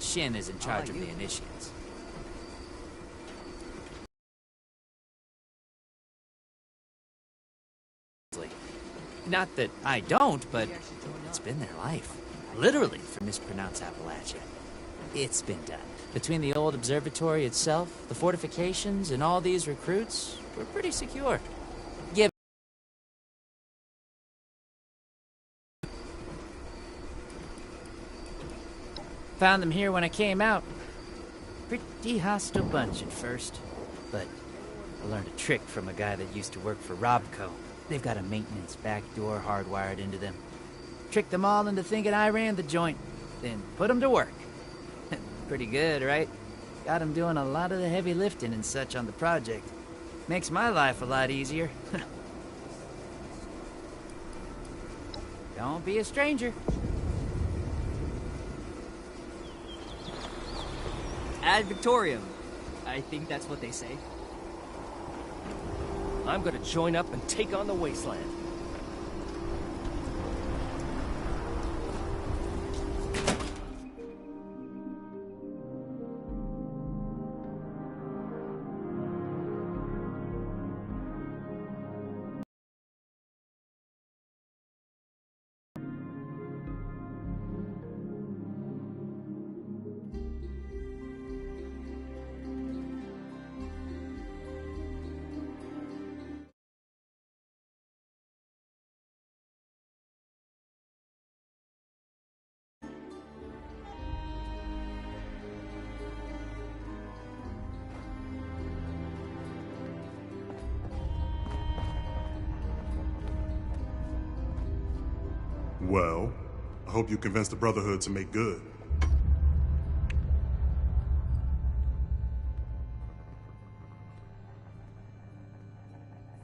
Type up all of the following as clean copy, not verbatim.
but Shin is in charge of the initiates. Not that I don't, but it's been their life. Literally, for mispronounce Appalachia. It's been done. Between the old observatory itself, the fortifications, and all these recruits, we're pretty secure. Give. Found them here when I came out. Pretty hostile bunch at first, but I learned a trick from a guy that used to work for Robco. They've got a maintenance back door hardwired into them. Tricked them all into thinking I ran the joint, then put them to work. Pretty good, right? Got them doing a lot of the heavy lifting and such on the project. Makes my life a lot easier. Don't be a stranger. Ad Victoriam. I think that's what they say. I'm gonna join up and take on the wasteland. Well, I hope you convince the Brotherhood to make good.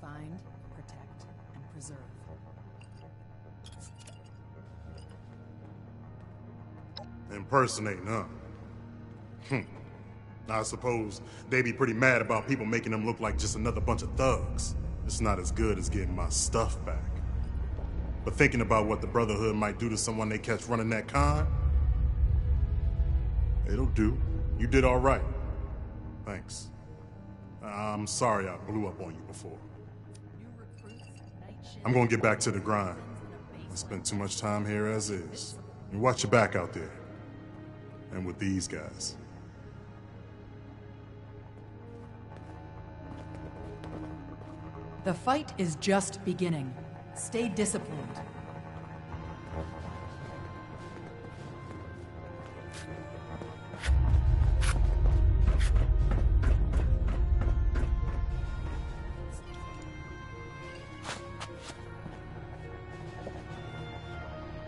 Find, protect, and preserve. Impersonating, huh? I suppose they'd be pretty mad about people making them look like just another bunch of thugs. It's not as good as getting my stuff back. But thinking about what the Brotherhood might do to someone they catch running that con, it'll do. You did all right. Thanks. I'm sorry I blew up on you before. I'm gonna get back to the grind. I spent too much time here as is. And watch your back out there. And with these guys. The fight is just beginning. Stay disciplined.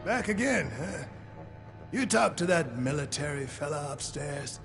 Back again, huh? You talked to that military fella upstairs?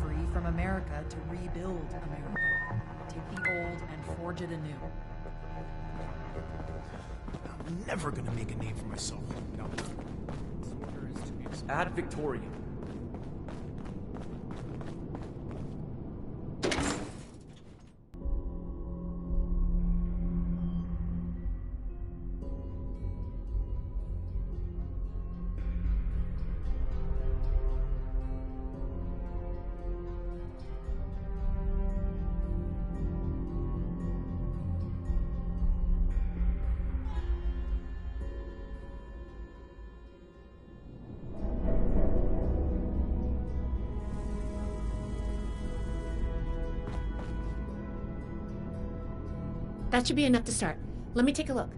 Free from America to rebuild America. Take the old and forge it anew. I'm never gonna make a name for myself. No. Ad Victoriam. That should be enough to start. Let me take a look.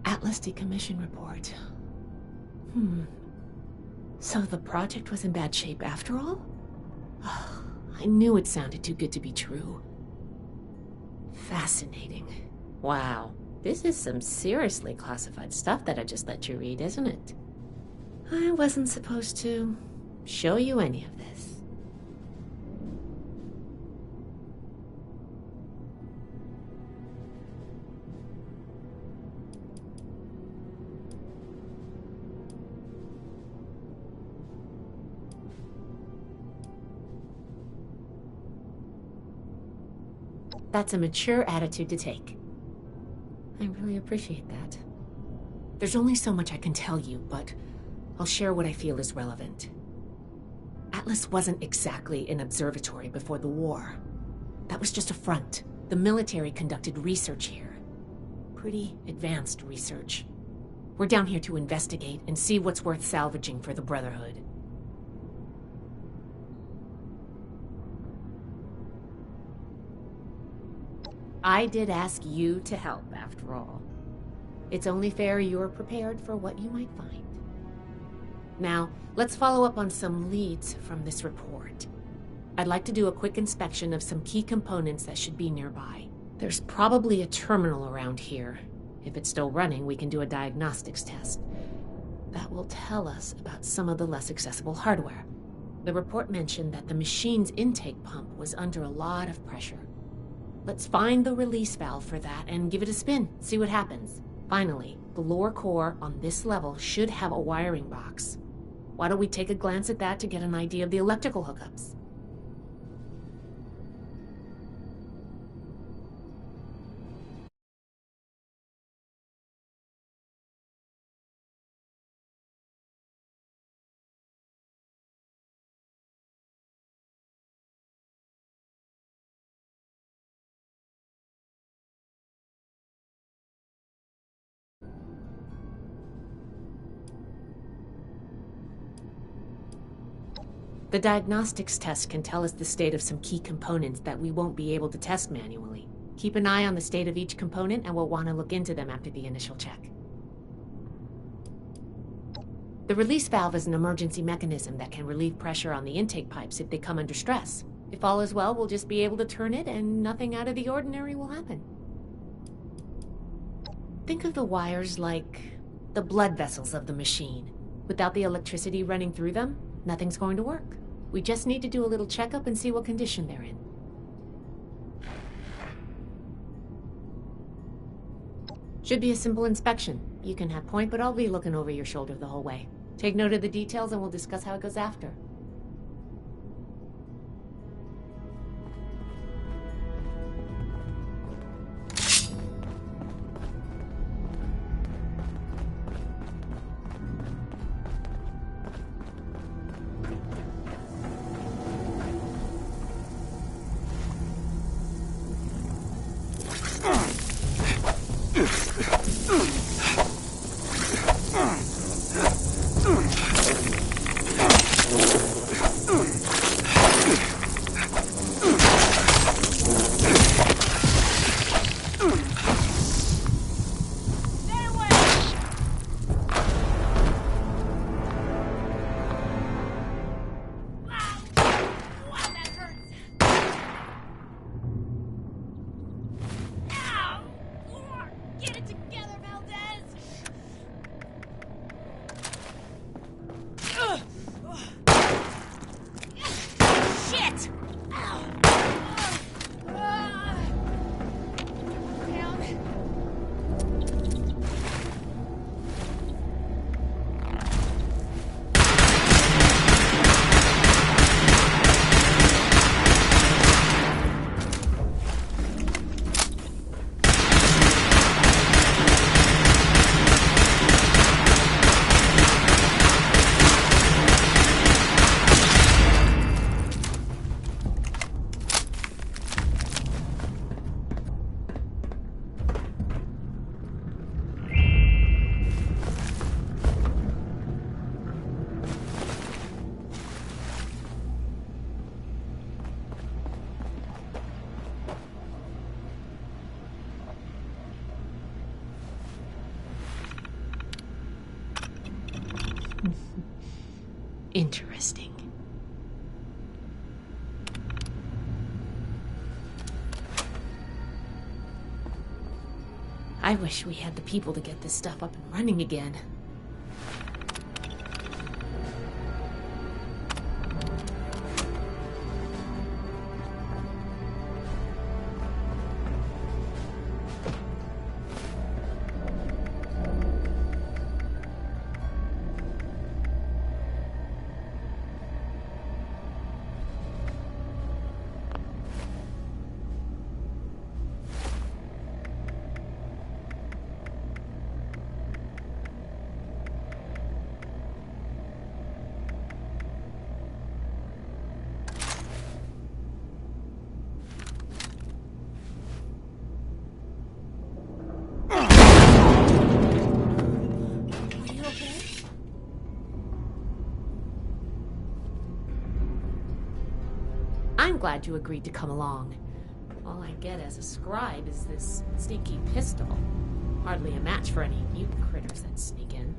Atlas decommission report. So the project was in bad shape after all? I knew it sounded too good to be true. Fascinating. Wow. This is some seriously classified stuff that I just let you read, isn't it? I wasn't supposed to show you any of this. That's a mature attitude to take. I really appreciate that. There's only so much I can tell you, but I'll share what I feel is relevant. Atlas wasn't exactly an observatory before the war. That was just a front. The military conducted research here. Pretty advanced research. We're down here to investigate and see what's worth salvaging for the Brotherhood. I did ask you to help, after all. It's only fair you're prepared for what you might find. Now, let's follow up on some leads from this report. I'd like to do a quick inspection of some key components that should be nearby. There's probably a terminal around here. If it's still running, we can do a diagnostics test. That will tell us about some of the less accessible hardware. The report mentioned that the machine's intake pump was under a lot of pressure. Let's find the release valve for that and give it a spin, see what happens. Finally, the lower core on this level should have a wiring box. Why don't we take a glance at that to get an idea of the electrical hookups? The diagnostics test can tell us the state of some key components that we won't be able to test manually. Keep an eye on the state of each component and we'll want to look into them after the initial check. The release valve is an emergency mechanism that can relieve pressure on the intake pipes if they come under stress. If all is well, we'll just be able to turn it and nothing out of the ordinary will happen. Think of the wires like the blood vessels of the machine. Without the electricity running through them, nothing's going to work. We just need to do a little checkup and see what condition they're in. Should be a simple inspection. You can have point, but I'll be looking over your shoulder the whole way. Take note of the details and we'll discuss how it goes after. Interesting. I wish we had the people to get this stuff up and running again. I'm glad you agreed to come along. All I get as a scribe is this stinky pistol. Hardly a match for any mutant critters that sneak in.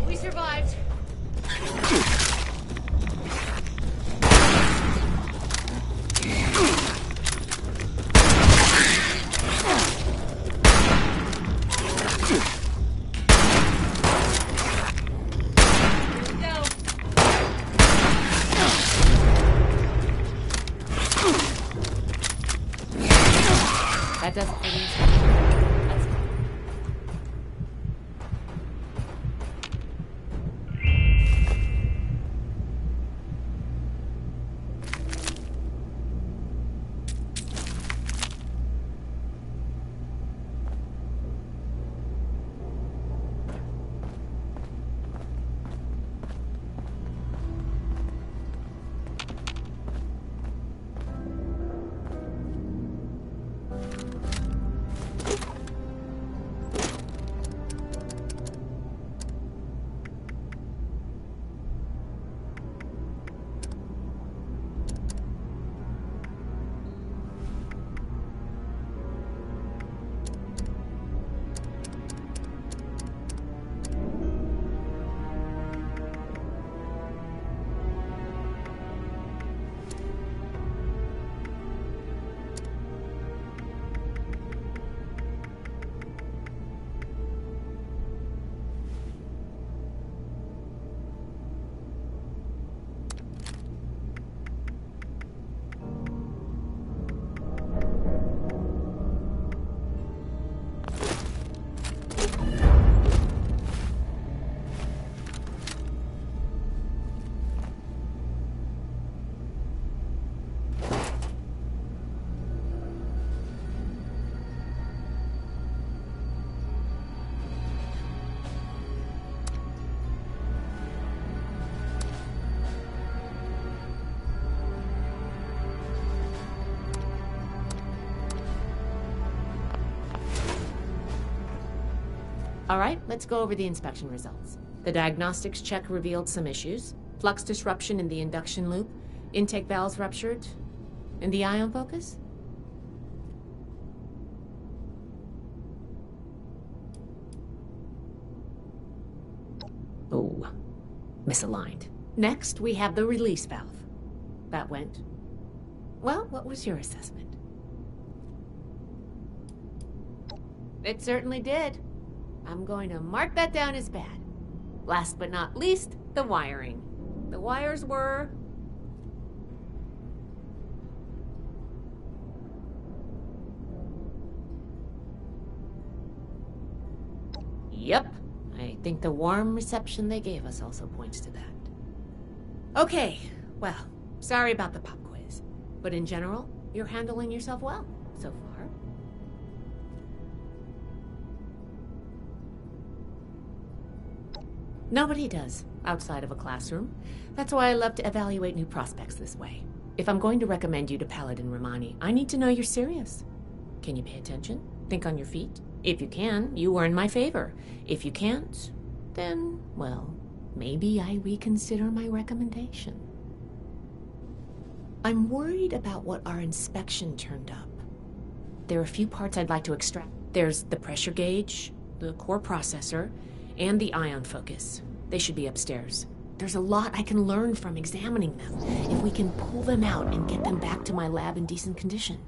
We survived. That does it for the inspection. Let's go. All right, let's go over the inspection results. The diagnostics check revealed some issues. Flux disruption in the induction loop, intake valves ruptured, and the ion focus? Oh, misaligned. Next, we have the release valve. That went. Well, what was your assessment? It certainly did. I'm going to mark that down as bad. Last but not least, the wiring. The wires were... Yep. I think the warm reception they gave us also points to that. Okay, well, sorry about the pop quiz. But in general, you're handling yourself well so far. Nobody does, outside of a classroom. That's why I love to evaluate new prospects this way. If I'm going to recommend you to Paladin Romani, I need to know you're serious. Can you pay attention? Think on your feet? If you can, you earn my favor. If you can't, then, well, maybe I reconsider my recommendation. I'm worried about what our inspection turned up. There are a few parts I'd like to extract. There's the pressure gauge, the core processor, and the ion focus. They should be upstairs. There's a lot I can learn from examining them, if we can pull them out and get them back to my lab in decent condition.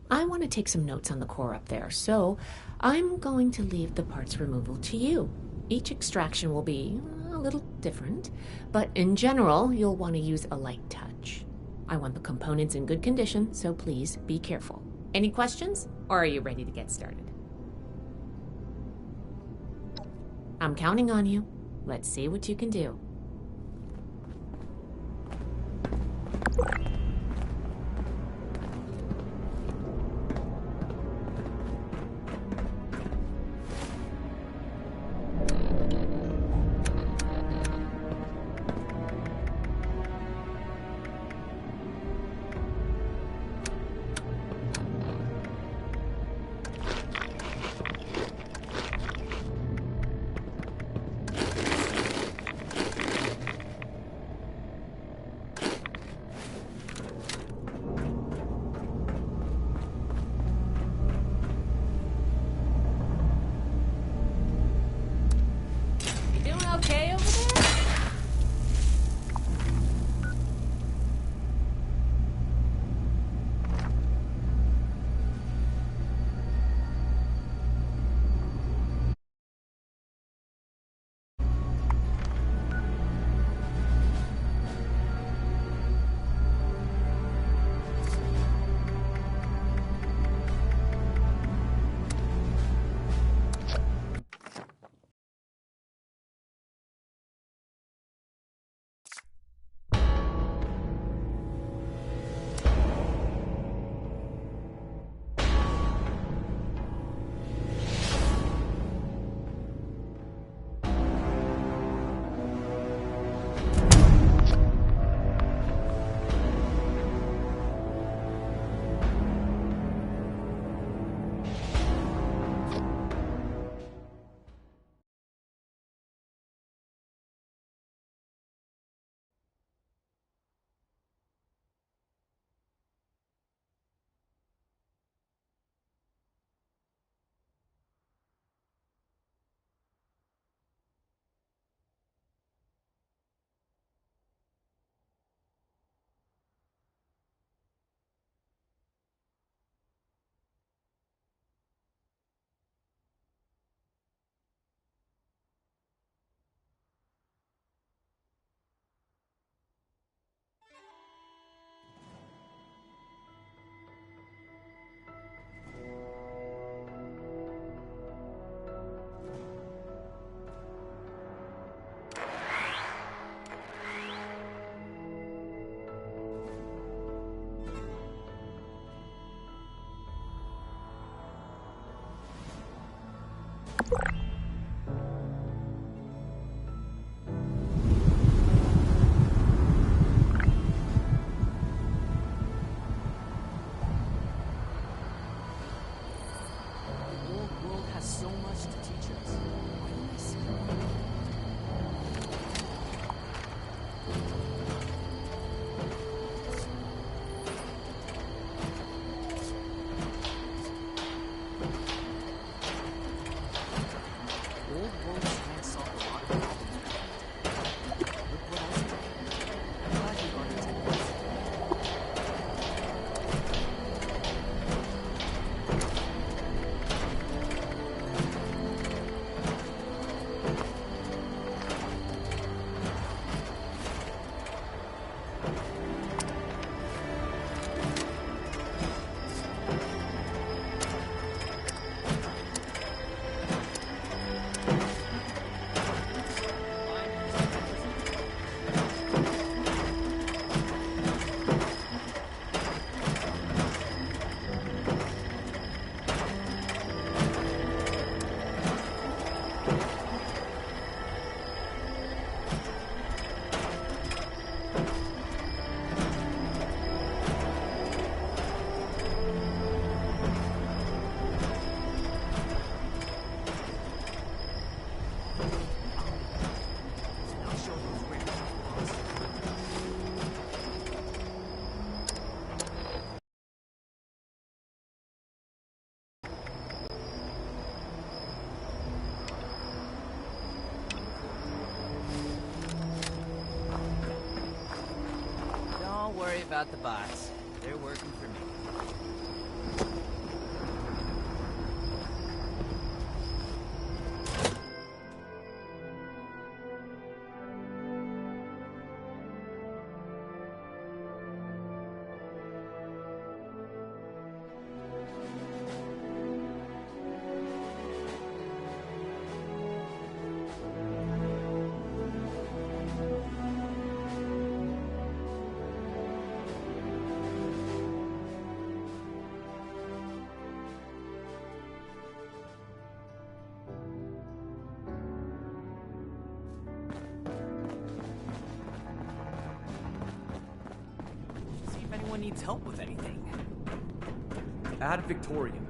I want to take some notes on the core up there, so I'm going to leave the parts removal to you. Each extraction will be a little different, but in general, you'll want to use a light touch. I want the components in good condition, so please be careful. Any questions, or are you ready to get started? I'm counting on you. Let's see what you can do. about the bots. They're working for me. See if anyone needs help with anything. Add Victorian.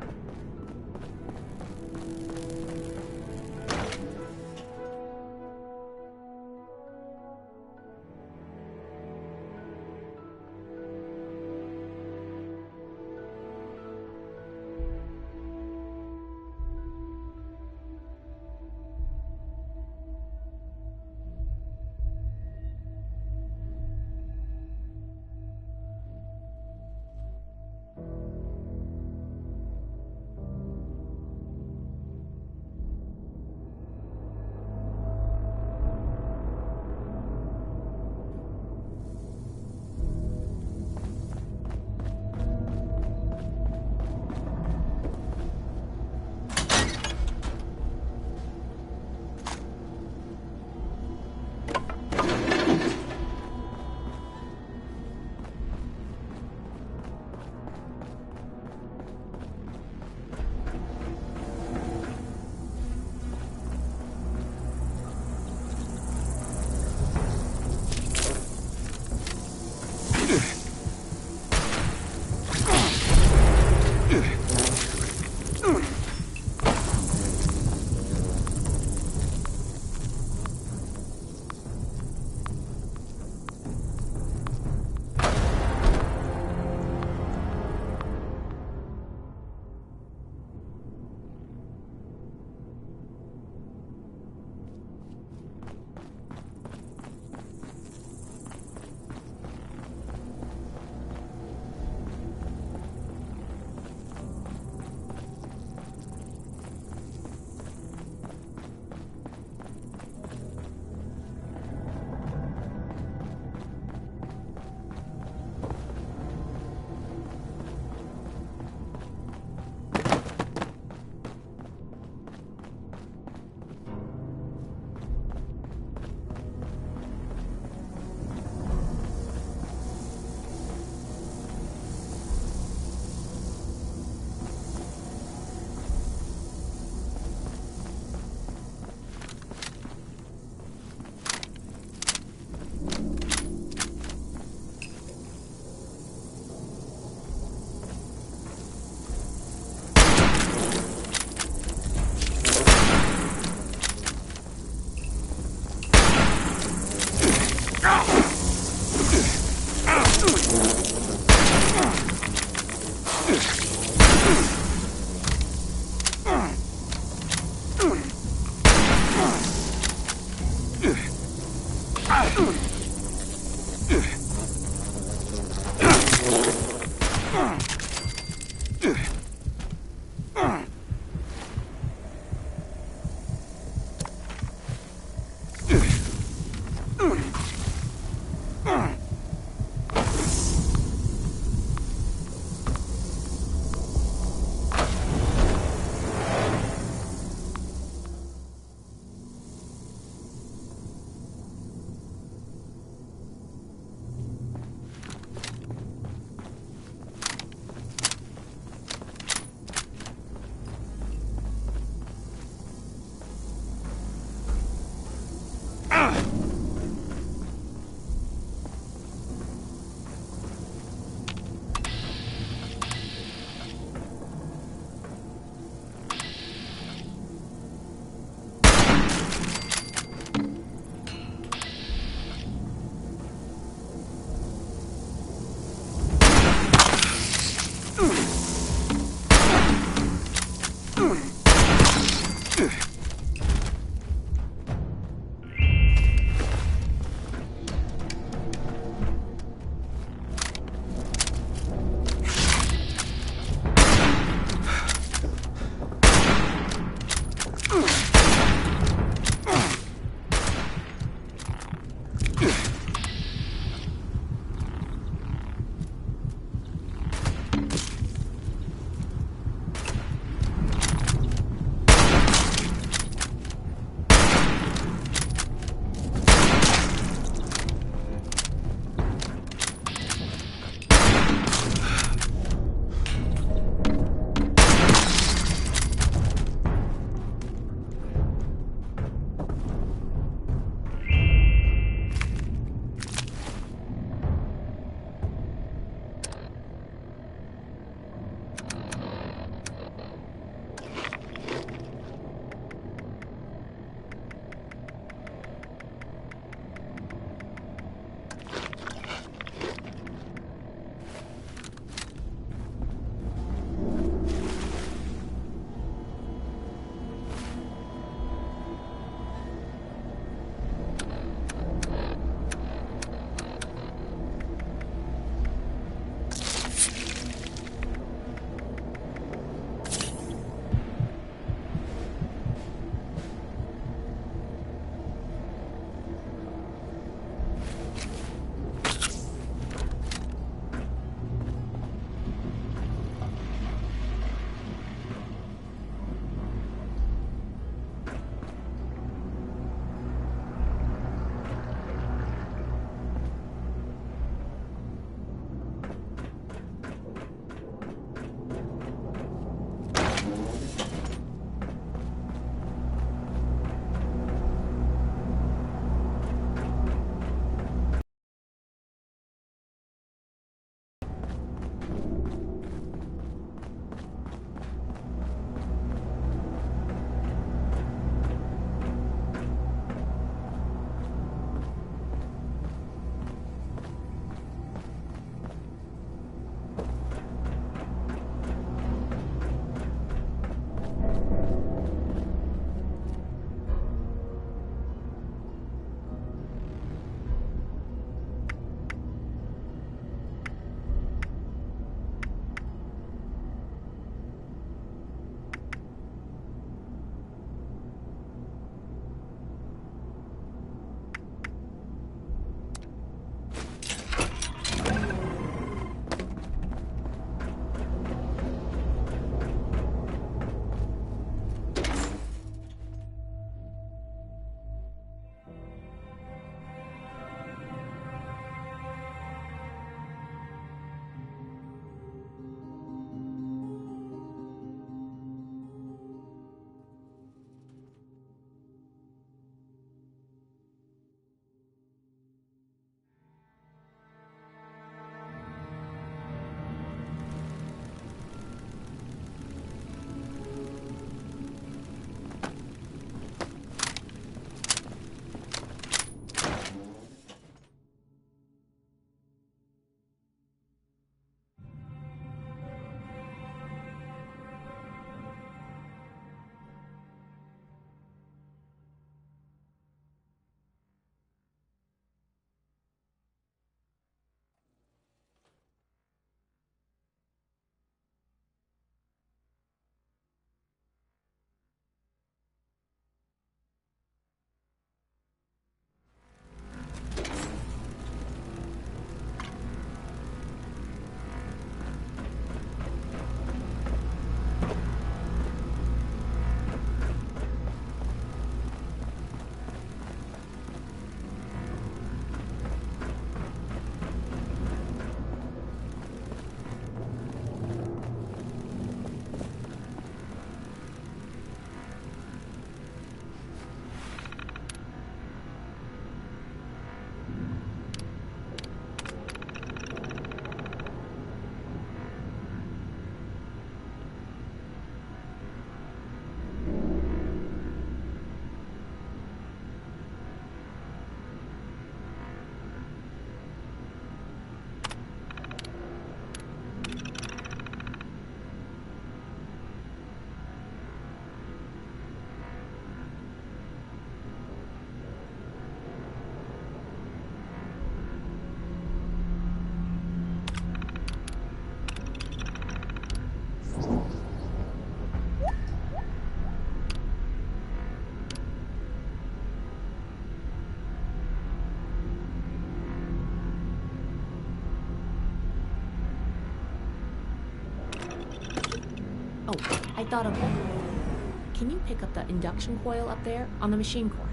Oh, I thought of one. Can you pick up the induction coil up there on the machine core?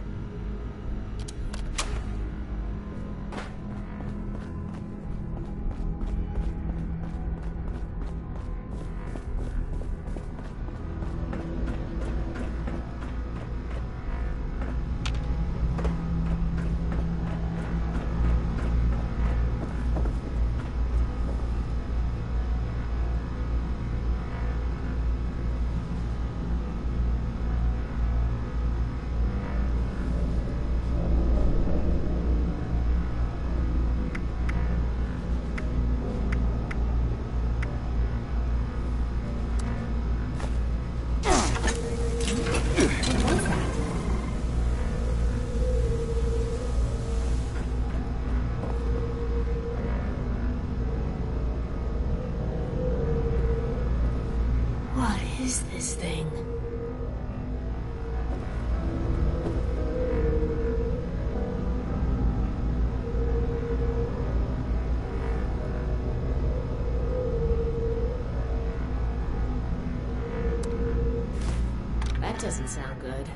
What is this thing? That doesn't sound good.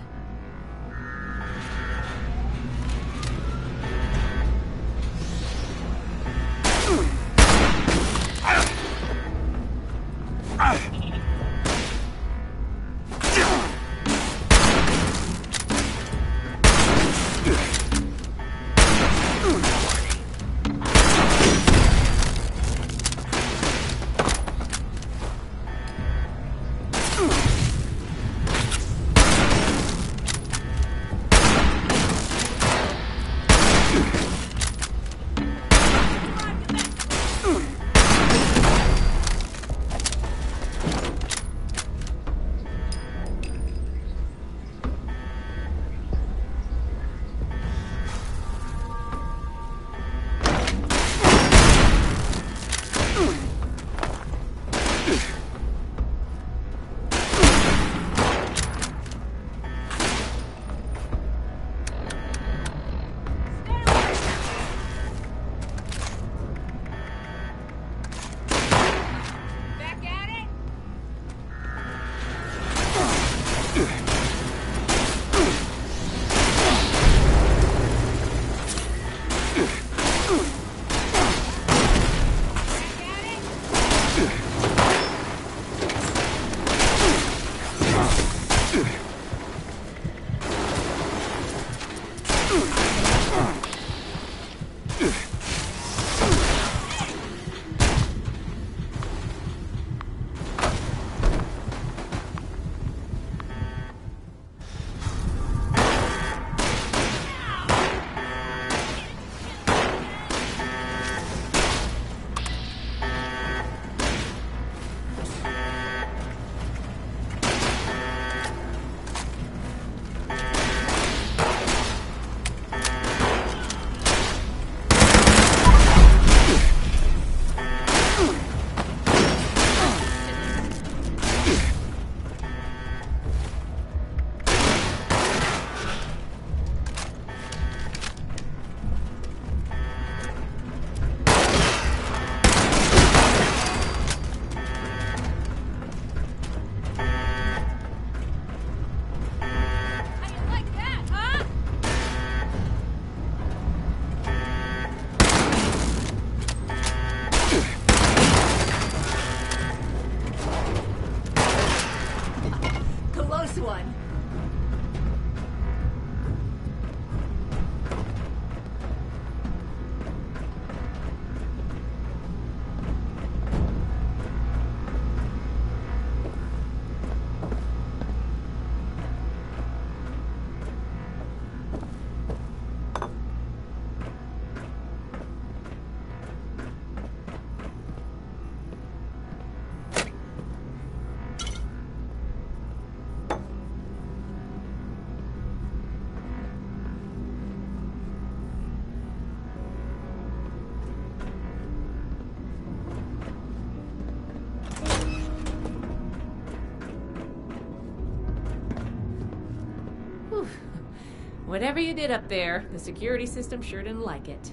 Whatever you did up there, the security system sure didn't like it.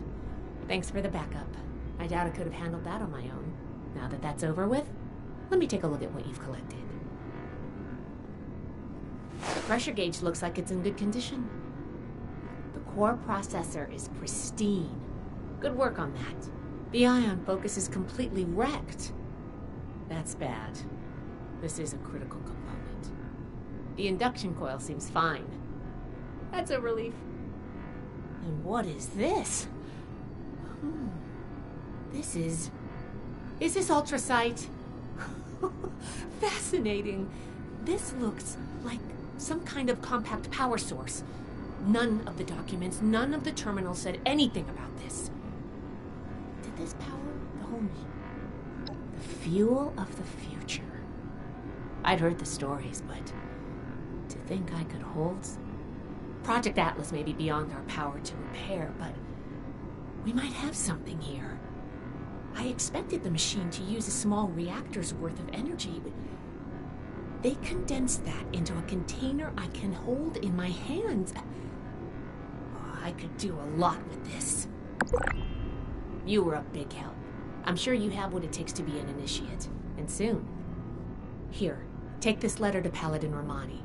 Thanks for the backup. I doubt I could have handled that on my own. Now that that's over with, let me take a look at what you've collected. Pressure gauge looks like it's in good condition. The core processor is pristine. Good work on that. The ion focus is completely wrecked. That's bad. This is a critical component. The induction coil seems fine. That's a relief. And what is this? Is this ultrasight? Fascinating. This looks like some kind of compact power source. None of the documents, none of the terminals said anything about this. Did this power the homie? The fuel of the future. I'd heard the stories, but to think I could hold... Project Atlas may be beyond our power to repair, but we might have something here. I expected the machine to use a small reactor's worth of energy, but they condensed that into a container I can hold in my hands. I could do a lot with this. You were a big help. I'm sure you have what it takes to be an initiate, and soon. Here, take this letter to Paladin Romani.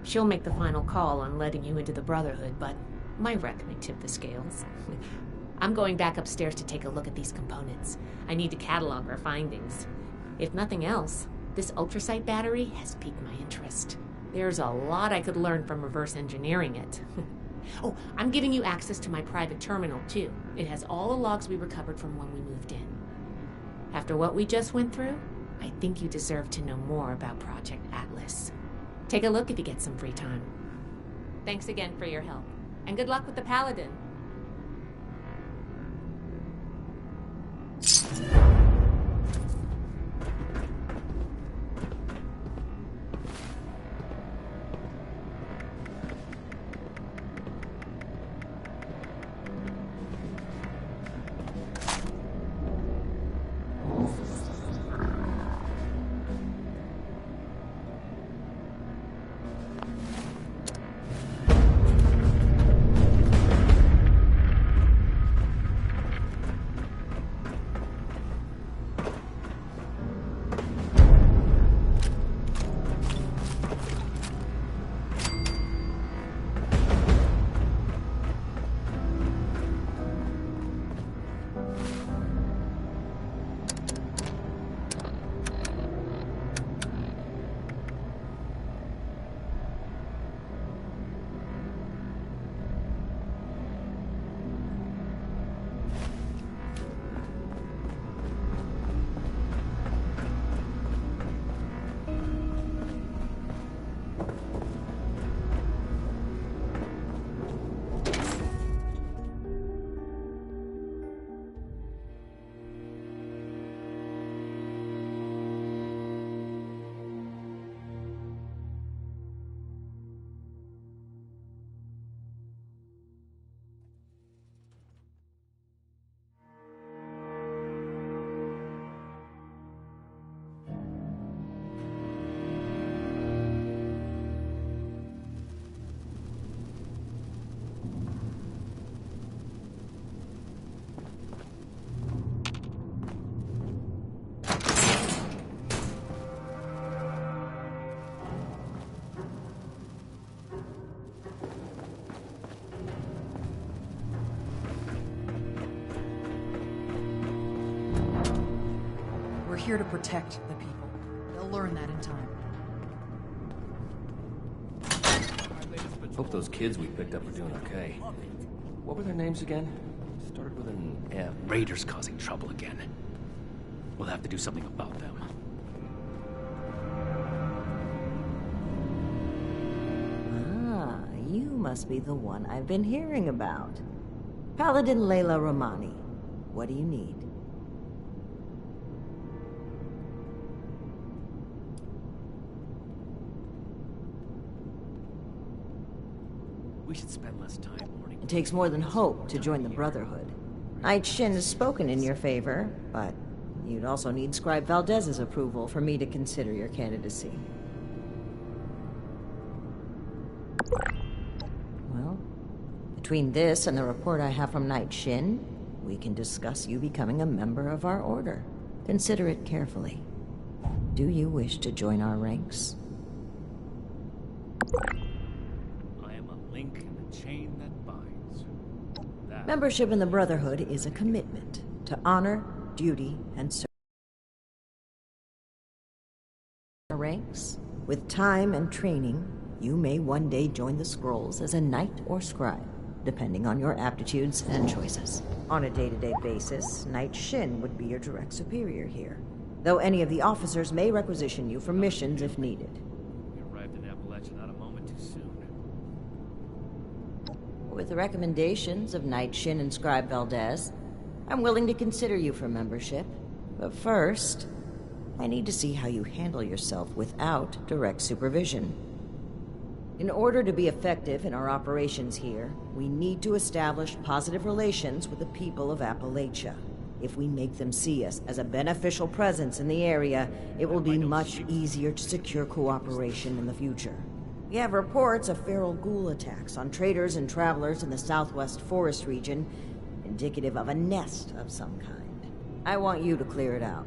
She'll make the final call on letting you into the Brotherhood, but my wreck may tip the scales. I'm going back upstairs to take a look at these components. I need to catalog our findings. If nothing else, this ultrasight battery has piqued my interest. There's a lot I could learn from reverse engineering it. Oh, I'm giving you access to my private terminal, too. It has all the logs we recovered from when we moved in. After what we just went through, I think you deserve to know more about Project Atlas. Take a look if you get some free time. Thanks again for your help, and good luck with the Paladin. We're here to protect the people. They'll learn that in time. Hope those kids we picked up are doing okay. What were their names again? Started with an M. Raiders causing trouble again. We'll have to do something about them. Ah, you must be the one I've been hearing about. Paladin Layla Romani. What do you need? We should spend less time mourning. It takes more than hope to join the Brotherhood. Knight Shin has spoken in your favor, but you'd also need Scribe Valdez's approval for me to consider your candidacy. Well, between this and the report I have from Knight Shin, we can discuss you becoming a member of our order. Consider it carefully. Do you wish to join our ranks? I am a link in the chain that binds. That Membership in the Brotherhood is a commitment to honor, duty, and service. Ranks. With time and training, you may one day join the Scrolls as a knight or scribe, depending on your aptitudes and choices. On a day-to-day basis, Knight Shin would be your direct superior here, though any of the officers may requisition you for missions if needed. we arrived in Appalachia not a moment too soon. With the recommendations of Knight Shin and Scribe Valdez, I'm willing to consider you for membership. But first, I need to see how you handle yourself without direct supervision. In order to be effective in our operations here, we need to establish positive relations with the people of Appalachia. If we make them see us as a beneficial presence in the area, it will be much easier to secure cooperation in the future. We have reports of feral ghoul attacks on traders and travelers in the southwest forest region, indicative of a nest of some kind. I want you to clear it out.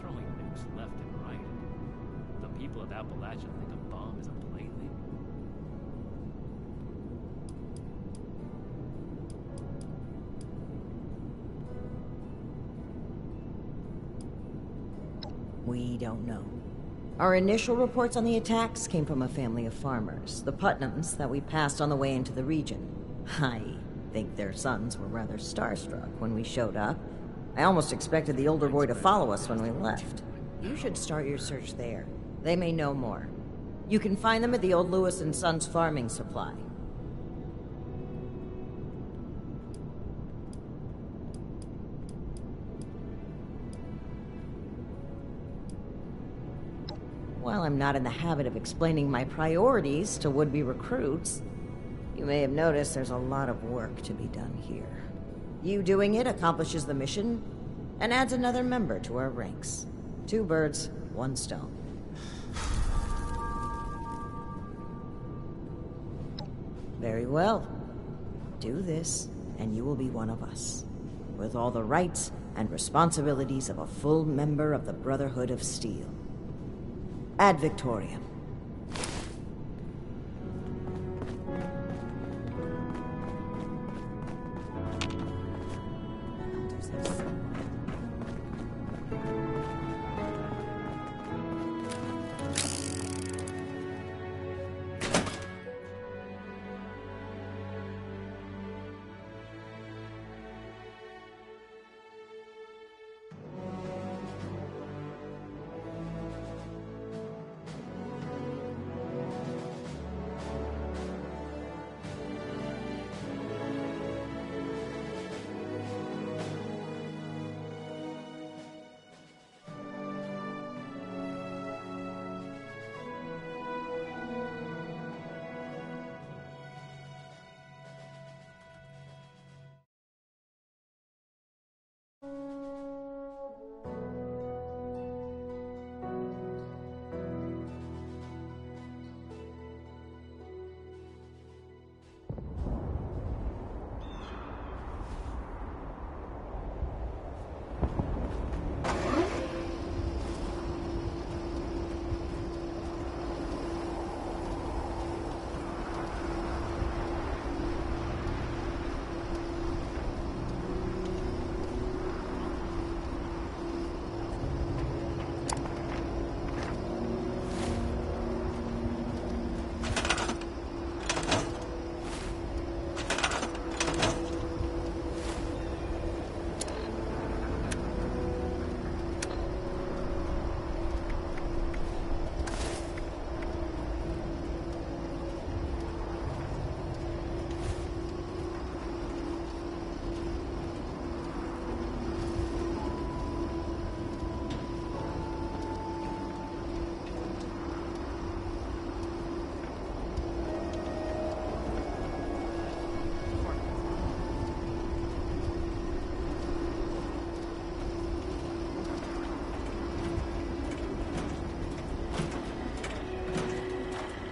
Throwing nukes left and right. The people of Appalachia think a bomb is a plaything. We don't know. Our initial reports on the attacks came from a family of farmers, the Putnams, that we passed on the way into the region. I think their sons were rather starstruck when we showed up. I almost expected the older boy to follow us when we left. You should start your search there. They may know more. You can find them at the old Lewis and Sons farming supply. While I'm not in the habit of explaining my priorities to would-be recruits, you may have noticed there's a lot of work to be done here. You doing it accomplishes the mission and adds another member to our ranks. 2 birds, 1 stone. Very well. Do this, and you will be one of us, with all the rights and responsibilities of a full member of the Brotherhood of Steel. Ad Victoriam.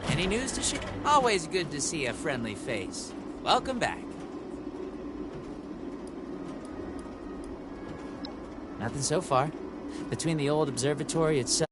Any news to share? Always good to see a friendly face. Welcome back. Nothing so far. Between the old observatory itself